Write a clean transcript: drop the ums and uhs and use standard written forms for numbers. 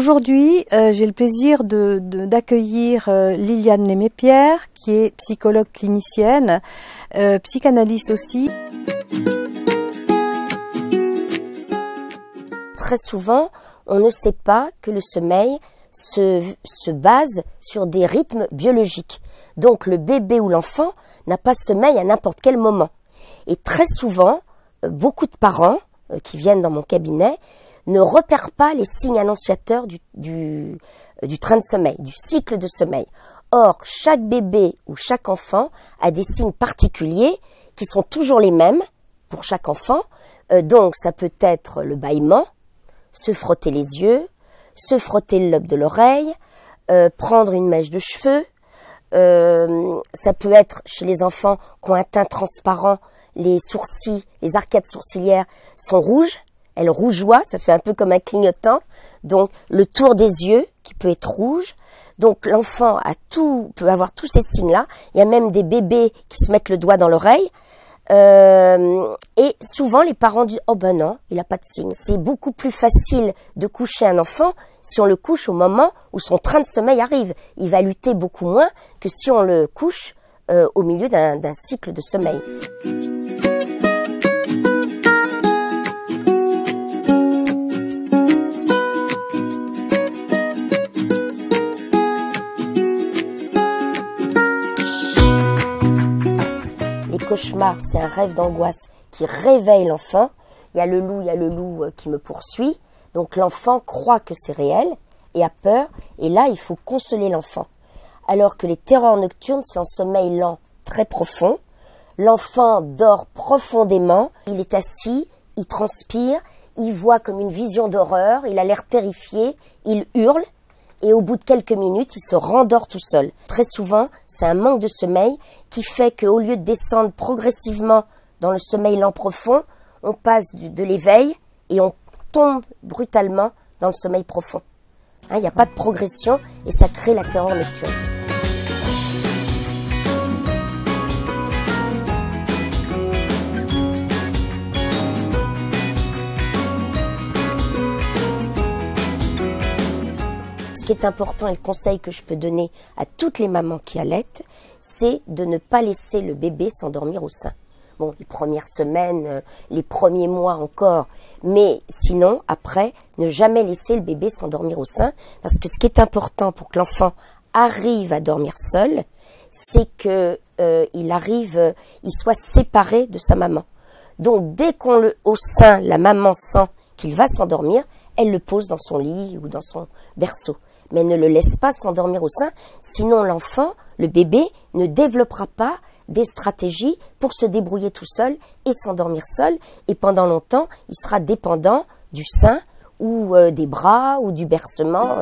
Aujourd'hui, j'ai le plaisir d'accueillir Liliane Lémé-Pierre, qui est psychologue clinicienne, psychanalyste aussi. Très souvent, on ne sait pas que le sommeil se base sur des rythmes biologiques. Donc le bébé ou l'enfant n'a pas sommeil à n'importe quel moment. Et très souvent, beaucoup de parents qui viennent dans mon cabinet ne repèrent pas les signes annonciateurs du train de sommeil, du cycle de sommeil. Or, chaque bébé ou chaque enfant a des signes particuliers qui sont toujours les mêmes pour chaque enfant. Donc, ça peut être le bâillement, se frotter les yeux, se frotter le lobe de l'oreille, prendre une mèche de cheveux. Ça peut être chez les enfants qui ont un teint transparent, les sourcils, les arcades sourcilières sont rouges. Elle rougeoie, ça fait un peu comme un clignotant. Donc, le tour des yeux qui peut être rouge. Donc, l'enfant peut avoir tous ces signes-là. Il y a même des bébés qui se mettent le doigt dans l'oreille. Et souvent, les parents disent « Oh ben non, il n'a pas de signe ». C'est beaucoup plus facile de coucher un enfant si on le couche au moment où son train de sommeil arrive. Il va lutter beaucoup moins que si on le couche au milieu d'un cycle de sommeil. Cauchemar, c'est un rêve d'angoisse qui réveille l'enfant. Il y a le loup qui me poursuit. Donc l'enfant croit que c'est réel et a peur. Et là, il faut consoler l'enfant. Alors que les terreurs nocturnes, c'est un sommeil lent, très profond. L'enfant dort profondément. Il est assis, il transpire, il voit comme une vision d'horreur. Il a l'air terrifié, il hurle. Et au bout de quelques minutes, il se rendort tout seul. Très souvent, c'est un manque de sommeil qui fait qu'au lieu de descendre progressivement dans le sommeil lent profond, on passe de l'éveil et on tombe brutalement dans le sommeil profond. Il n'y a pas de progression et ça crée la terreur nocturne. Ce qui est important et le conseil que je peux donner à toutes les mamans qui allaitent, c'est de ne pas laisser le bébé s'endormir au sein. Bon, les premières semaines, les premiers mois encore, mais sinon, après, ne jamais laisser le bébé s'endormir au sein, parce que ce qui est important pour que l'enfant arrive à dormir seul, c'est que il soit séparé de sa maman. Donc, dès au sein, la maman sent qu'il va s'endormir, elle le pose dans son lit ou dans son berceau. Mais ne le laisse pas s'endormir au sein, sinon l'enfant, le bébé, ne développera pas des stratégies pour se débrouiller tout seul et s'endormir seul. Et pendant longtemps, il sera dépendant du sein ou des bras ou du bercement.